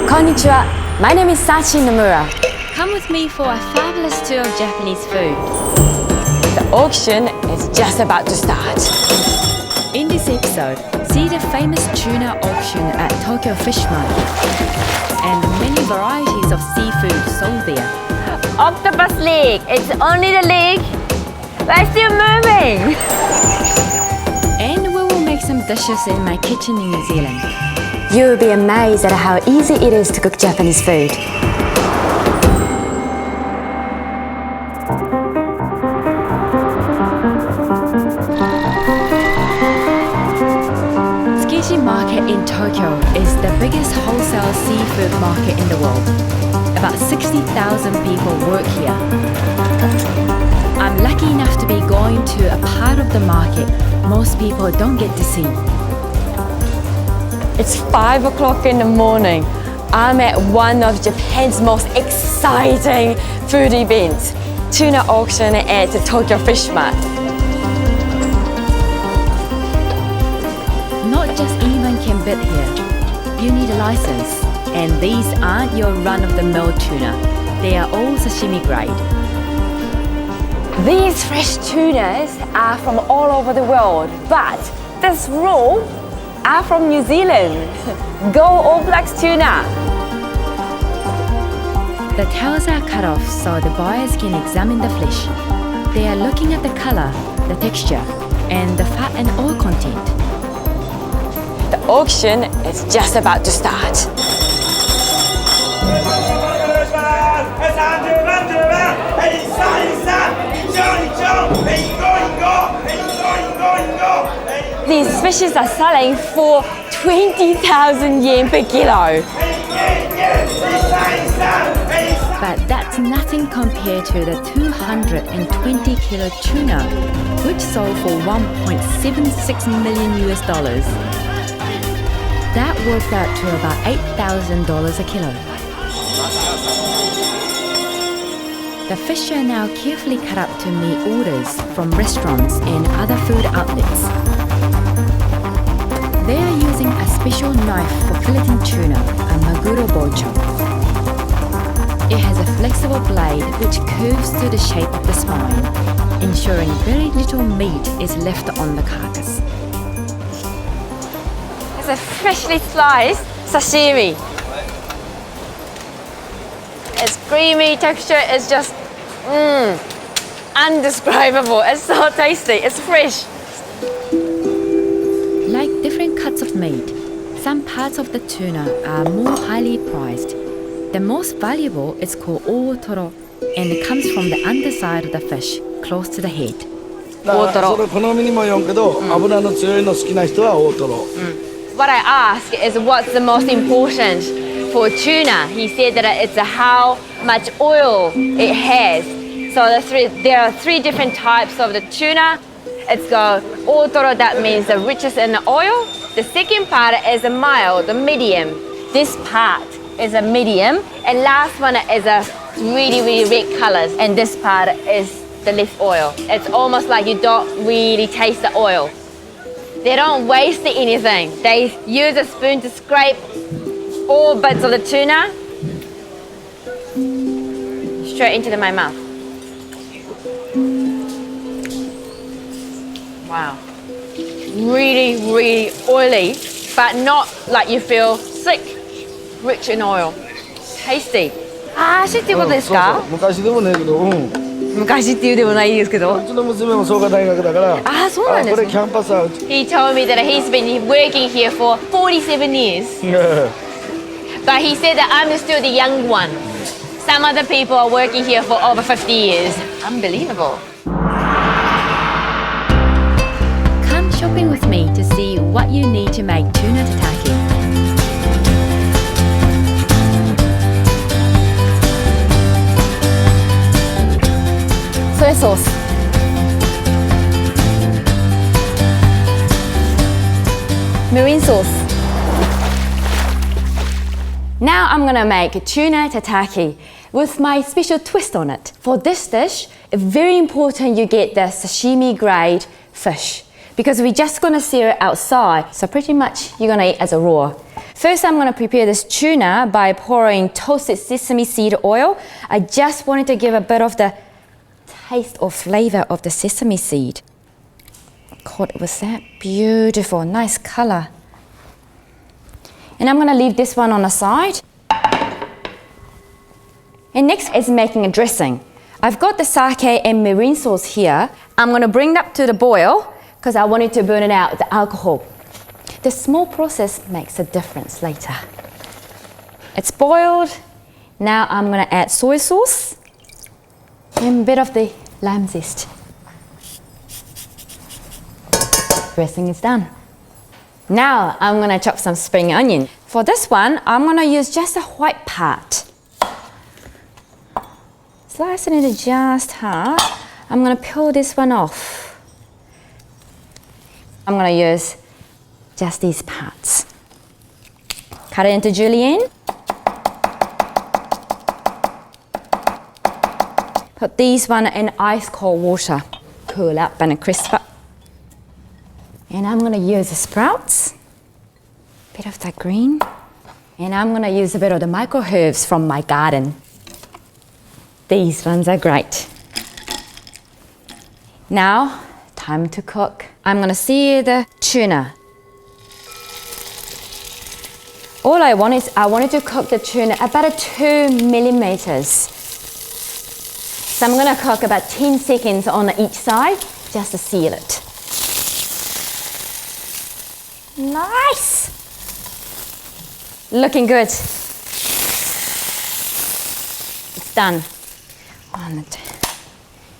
Konnichiwa. My name is Sachie Nomura. Come with me for a fabulous tour of Japanese food. The auction is just about to start. In this episode, see the famous tuna auction at Tokyo Fish Market and the many varieties of seafood sold there. Octopus leg. It's only the leg. We're still moving. And we will make some dishes in my kitchen in New Zealand. You will be amazed at how easy it is to cook Japanese food. Sachie Market in Tokyo is the biggest wholesale seafood market in the world. About 60,000 people work here. I'm lucky enough to be going to a part of the market most people don't get to see. It's 5 o'clock in the morning. I'm at one of Japan's most exciting food events, tuna auction at the Tokyo Fish Market. Not just anyone can bid here. You need a license. And these aren't your run-of-the-mill tuna. They are all sashimi grade. These fresh tunas are from all over the world, but this raw are from New Zealand. Go All Blacks tuna! The tails are cut off so the buyers can examine the flesh. They are looking at the color, the texture, and the fat and oil content. The auction is just about to start. These fishes are selling for 20,000 yen per kilo. But that's nothing compared to the 220 kilo tuna, which sold for $1.76 million US. That worked out to about $8,000 a kilo. The fish are now carefully cut up to meet orders from restaurants and other food outlets. They are using a special knife for filleting tuna, a maguro bocho. It has a flexible blade which curves to the shape of the spine, ensuring very little meat is left on the carcass. It's a freshly sliced sashimi. Its creamy texture is just undescribable. It's so tasty. It's fresh. Like different cuts of meat, some parts of the tuna are more highly prized. The most valuable is called otoro, and it comes from the underside of the fish, close to the head. What What I ask is what's the most important for tuna. He said that it's how much oil it has. So there are three different types of the tuna. It's got otoro, that means the richest in the oil. The second part is a mild, the medium. This part is a medium. And last one is a really, really red colors. And this part is the less oil. It's almost like you don't really taste the oil. They don't waste anything. They use a spoon to scrape all bits of the tuna straight into my mouth. Wow. Really, really oily, but not like you feel sick. Rich in oil. Tasty. 足っていうことですか？昔でもねえけど、昔っていうでもないですけど。うちの娘も創価大学だから。あ、そうなんですね。これキャンパスはうち。He told me that he's been working here for 47 years. But he said that I'm still the young one. Some other people are working here for over 50 years. Unbelievable. Come shopping with me to see what you need to make tuna tataki. Soy sauce. Marine sauce. Now I'm gonna make tuna tataki with my special twist on it. For this dish, it's very important you get the sashimi grade fish because we're just gonna sear it outside. So pretty much you're gonna eat as a raw. First, I'm going to prepare this tuna by pouring toasted sesame seed oil. I just wanted to give a bit of the taste or flavor of the sesame seed. God, was that beautiful, nice color. And I'm going to leave this one on the side. And next is making a dressing. I've got the sake and marine sauce here. I'm going to bring that to the boil because I wanted to burn it out with the alcohol. The small process makes a difference later. It's boiled. Now I'm going to add soy sauce and a bit of the lime zest. Dressing is done. Now I'm going to chop some spring onion. For this one, I'm going to use just the white part. Slice it into just half. I'm going to peel this one off. I'm going to use just these parts. Cut it into julienne. Put these one in ice cold water. Cool up and crisp up. And I'm going to use the sprouts, a bit of the green, and I'm going to use a bit of the micro herbs from my garden. These ones are great. Now, time to cook. I'm going to sear the tuna. All I wanted to cook the tuna about 2 millimeters. So I'm going to cook about 10 seconds on each side just to seal it. Nice! Looking good. It's done.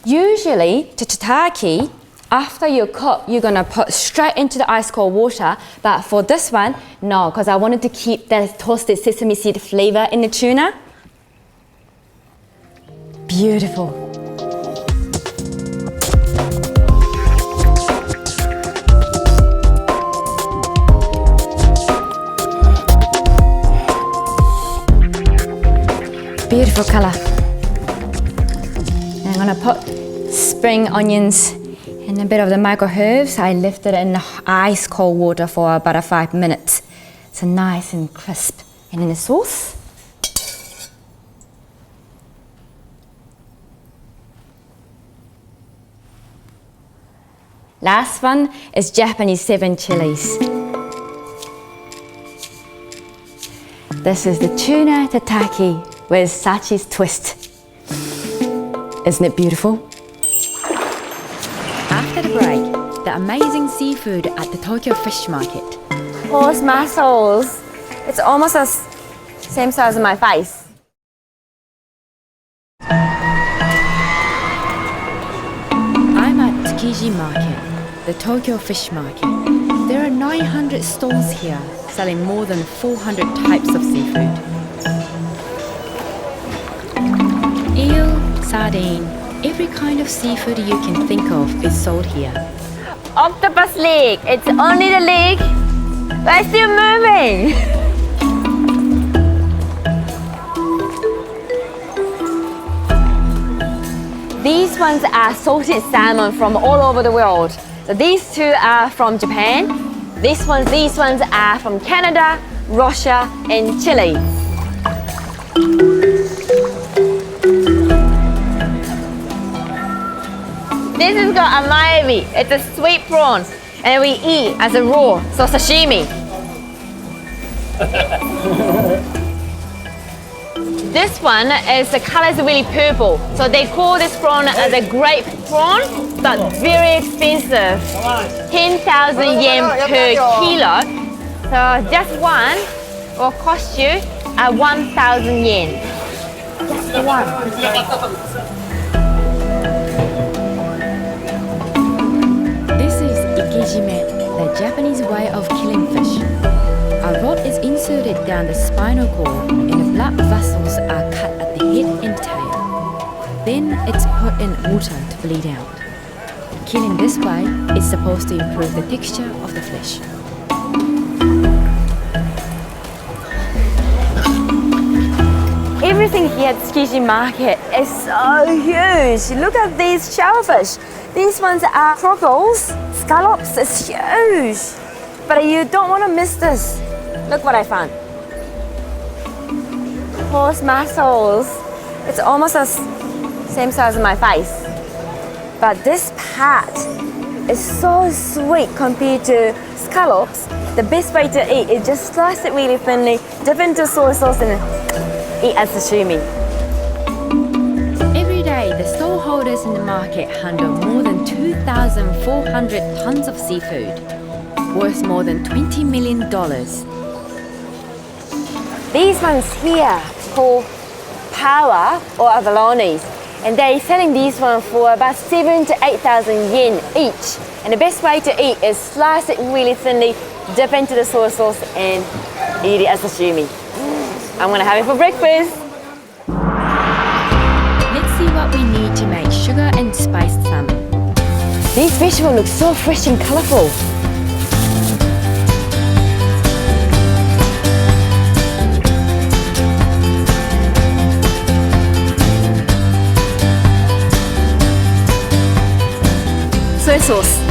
Usually, the tataki, after you cook, you're gonna put straight into the ice cold water. But for this one, no, because I wanted to keep that toasted sesame seed flavor in the tuna. Beautiful. Beautiful color. And I'm gonna put spring onions and a bit of the micro herbs. I left it in ice cold water for about 5 minutes. So nice and crisp. And in the sauce. Last one is Japanese 7 chilies. This is the tuna tataki with Sachie's twist. Isn't it beautiful? After the break, the amazing seafood at the Tokyo Fish Market. Horse muscles. It's almost the same size as my face. I'm at Tsukiji Market, the Tokyo Fish Market. There are 900 stalls here selling more than 400 types of seafood. Eel, sardine, every kind of seafood you can think of is sold here. Octopus leg. It's only the leg, but it's still moving. These ones are salted salmon from all over the world. So these two are from Japan. These ones are from Canada, Russia, and Chile. This is called amaebi. It's a sweet prawn, and we eat as a raw, so sashimi. This one is the color is really purple, so they call this prawn as a grape prawn, but very expensive, 10,000 yen per kilo. So just one will cost you 1,000 yen. Just one. The Japanese way of killing fish. A rod is inserted down the spinal cord and the blood vessels are cut at the head and tail. Then it's put in water to bleed out. Killing this way is supposed to improve the texture of the flesh. Everything here at Sachie Market is so huge. Look at these shellfish. These ones are crocodiles, scallops. It's huge. But you don't want to miss this. Look what I found. Horse muscles. It's almost the same size as my face. But this part is so sweet compared to scallops. The best way to eat is just slice it really thinly, dip into soy sauce and eat as sashimi. Every day, the stallholders in the market handle more than 2,400 tons of seafood, worth more than $20 million. These ones here called pawa or avalones, and they're selling these ones for about 7,000 to 8,000 yen each. And the best way to eat is slice it really thinly, dip into the soy sauce and eat it as sashimi. I'm gonna have it for breakfast. Let's see what we need to make sugar and spiced salmon. These vegetables look so fresh and colorful. Soy sauce.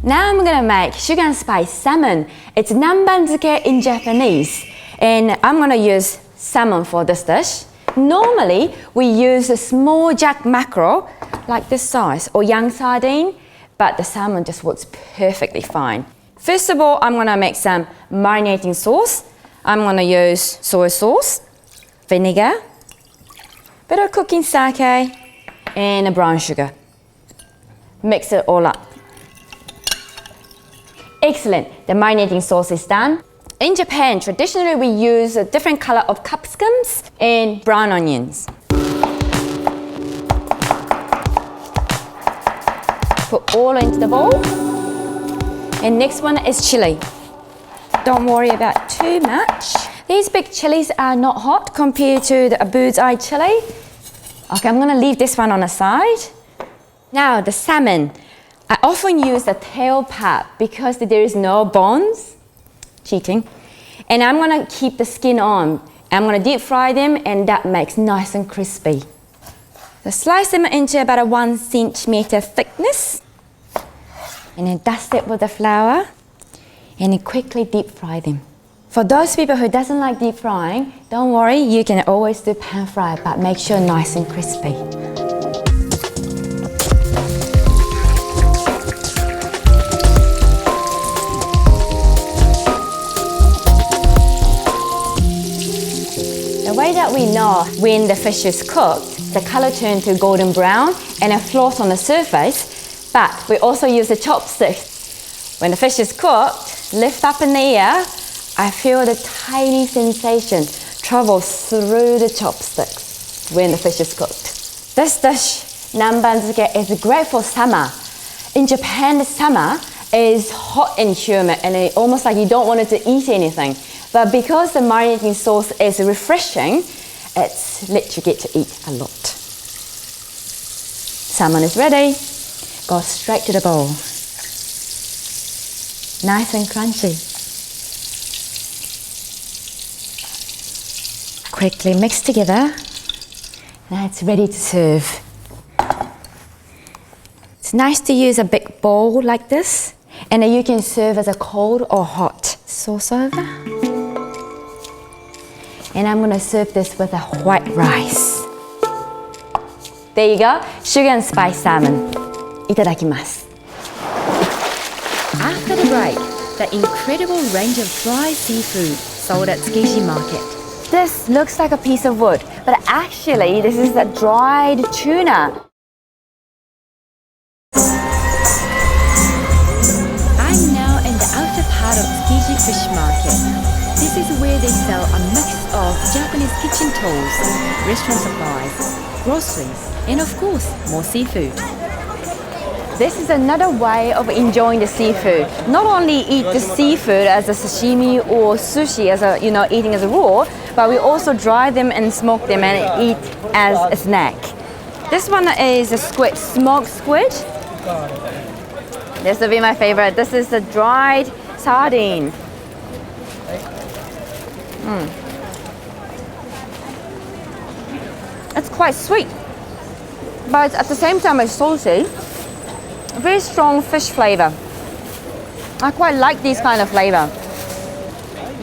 Now I'm gonna make sugar and spice salmon. It's nambanzuke in Japanese, and I'm gonna use salmon for this dish. Normally, we use a small jack mackerel, like this size, or young sardine, but the salmon just works perfectly fine. First of all, I'm gonna make some marinating sauce. I'm gonna use soy sauce, vinegar, bit of cooking sake, and a brown sugar. Mix it all up. Excellent, the marinating sauce is done. In Japan, traditionally we use a different color of capsicums and brown onions. Put all into the bowl. And next one is chili. Don't worry about too much. These big chilies are not hot compared to the bird's eye chili. Okay, I'm gonna leave this one on the side. Now the salmon. I often use the tail part because there is no bones. Cheating. And I'm gonna keep the skin on. I'm gonna deep fry them, and that makes nice and crispy. So slice them into about a 1 centimeter thickness. And then dust it with the flour. And then quickly deep fry them. For those people who doesn't like deep frying, don't worry, you can always do pan fry, but make sure nice and crispy. The way that we know when the fish is cooked, the color turns to golden brown and it floats on the surface, but we also use the chopsticks. When the fish is cooked, lift up in the air, I feel the tiny sensation travels through the chopsticks when the fish is cooked. This dish, nambanzuke, is great for summer. In Japan, the summer is hot and humid and it's almost like you don't want it to eat anything. But because the marinating sauce is refreshing, it's let you get to eat a lot. Salmon is ready. Go straight to the bowl. Nice and crunchy. Quickly mix together. Now it's ready to serve. It's nice to use a big bowl like this, and then you can serve as a cold or hot sauce over. And I'm gonna serve this with a white rice. There you go, sugar and spice salmon. Itadakimasu. After the break, the incredible range of dry seafood sold at Sachie market. This looks like a piece of wood, but actually this is a dried tuna. I'm now in the outer part of Sachie fish market. This is where they sell a mix of Japanese kitchen tools, restaurant supplies, groceries, and of course, more seafood. This is another way of enjoying the seafood. Not only eat the seafood as a sashimi or sushi, as a eating as a raw, but we also dry them and smoke them and eat as a snack. This one is a squid, smoked squid. This will be my favorite. This is the dried sardine. It's quite sweet. but at the same time it's salty. A very strong fish flavor. I quite like this kind of flavor.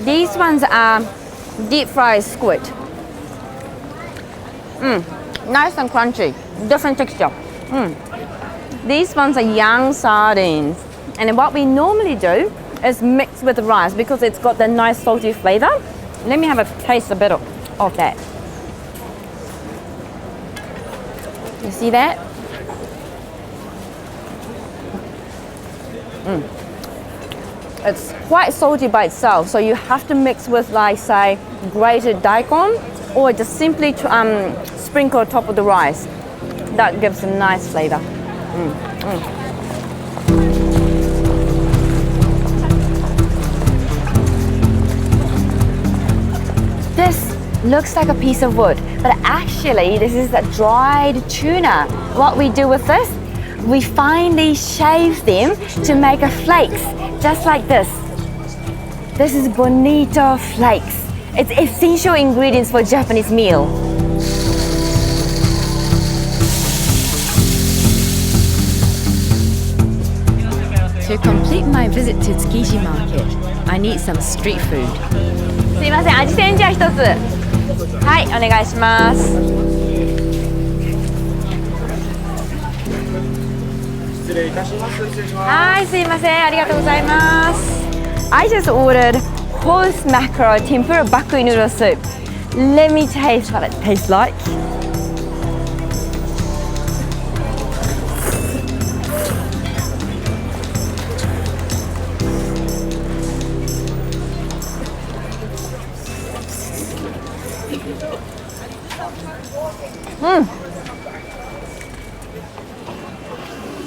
These ones are deep fried squid. Nice and crunchy, different texture. These ones are young sardines. And what we normally do is mix with rice because it's got the nice salty flavor. Let me have a taste a bit of that. You see that? It's quite salty by itself, so you have to mix with, like, say, grated daikon, or just simply sprinkle on top of the rice. That gives a nice flavor. This looks like a piece of wood, but actually this is a dried tuna. What we do with this, we finely shave them to make a flakes, just like this. This is bonito flakes. It's essential ingredients for Japanese meal. To complete my visit to Tsukiji Market, I need some street food. すいません、味せんじゃ一つ。はい、お願いします。失礼いたします。失礼します。はい、すいません、ありがとうございます。I just ordered horse mackerel tempura bakui noodle soup. Let me taste what it tastes like.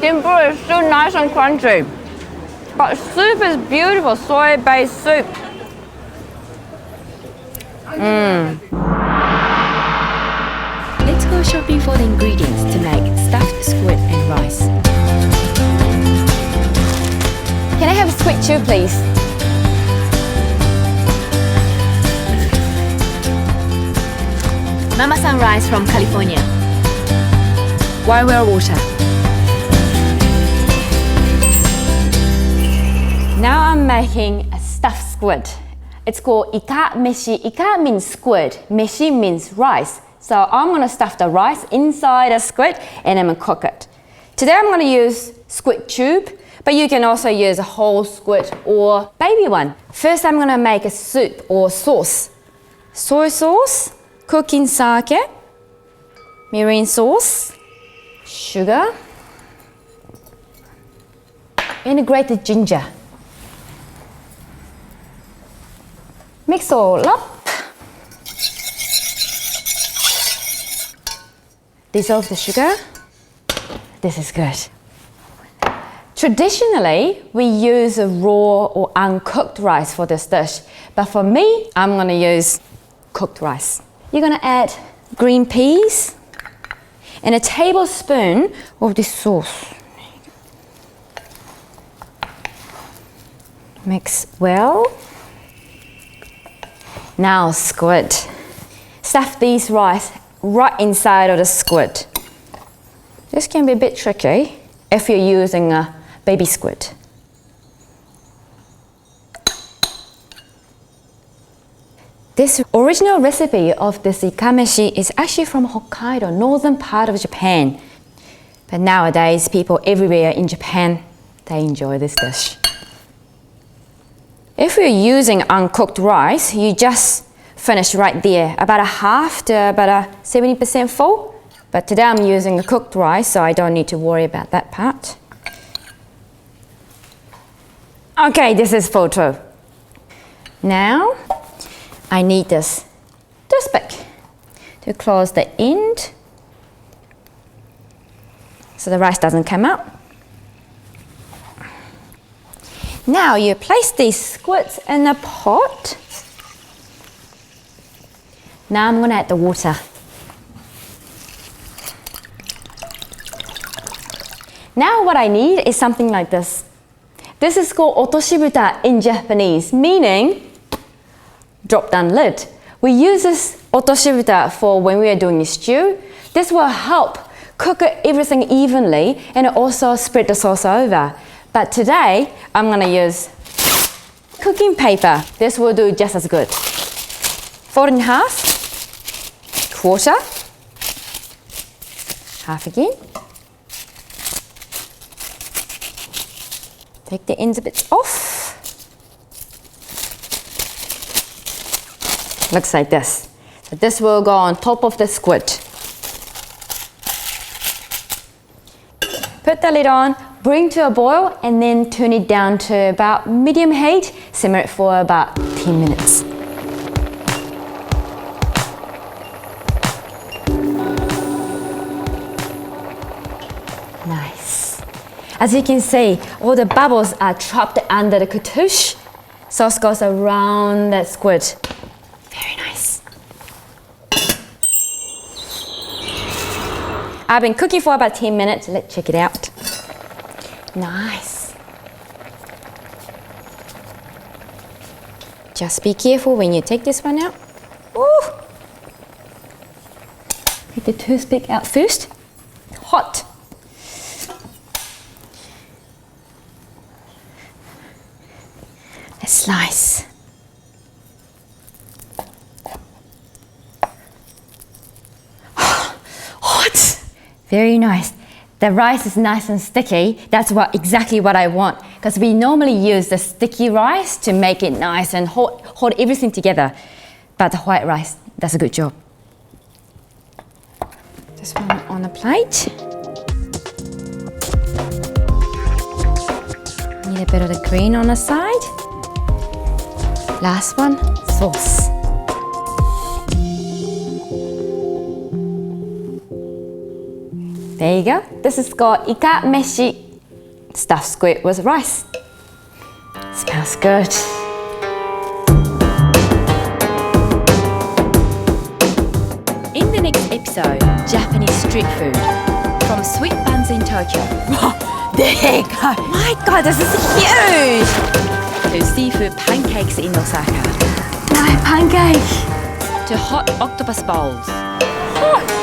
Tempura is still nice and crunchy, but soup is beautiful, soy-based soup. Let's go shopping for the ingredients to make stuffed squid and rice. Can I have a squid too, please? Mama-san rice from California. Why wear water? Now I'm making a stuffed squid. It's called ika meshi. Ika means squid, meshi means rice. So I'm going to stuff the rice inside a squid and I'm going to cook it. Today I'm going to use squid tube, but you can also use a whole squid or baby one. First I'm going to make a soup or sauce. Soy sauce, cooking sake, mirin sauce, sugar, and grated ginger. Mix all up. Dissolve the sugar. This is good. Traditionally, we use a raw or uncooked rice for this dish, but for me, I'm going to use cooked rice. You're going to add green peas and a tablespoon of this sauce. Mix well. Now squid. Stuff these rice right inside of the squid. This can be a bit tricky if you're using a baby squid. This original recipe of this ikameshi is actually from Hokkaido, northern part of Japan. But nowadays, people everywhere in Japan, they enjoy this dish. If you're using uncooked rice, you just finish right there, about a half to about a 70% full. But today I'm using a cooked rice, so I don't need to worry about that part. Okay, this is full too. Now, I need this big to close the end so the rice doesn't come out. Now you place these squids in a pot. Now I'm going to add the water. Now what I need is something like this. This is called otoshibuta in Japanese, meaning drop down lid. We use this otoshibuta for when we are doing a stew. This will help cook everything evenly and also spread the sauce over. But today, I'm gonna use cooking paper. This will do just as good. Fold in half, quarter, half again. Take the ends a bit off. Looks like this. So this will go on top of the squid. Put the lid on, bring to a boil, and then turn it down to about medium heat. Simmer it for about 10 minutes. Nice. As you can see, all the bubbles are trapped under the cartouche. Sauce goes around that squid. Very nice. I've been cooking for about 10 minutes. Let's check it out. Nice. Just be careful when you take this one out. Ooh. Take the toothpick out first. Hot. Let's slice. Hot. Very nice. The rice is nice and sticky. That's exactly what I want, because we normally use the sticky rice to make it nice and hold everything together. But the white rice does a good job. Just one on a plate. Need a bit of the green on the side. Last one, sauce. There you go. This is called ika meshi, stuffed squid with rice. Smells good. In the next episode, Japanese street food. From sweet buns in Tokyo There you go. My God, this is huge. to seafood pancakes in Osaka My pancake. to hot octopus bowls. Oh.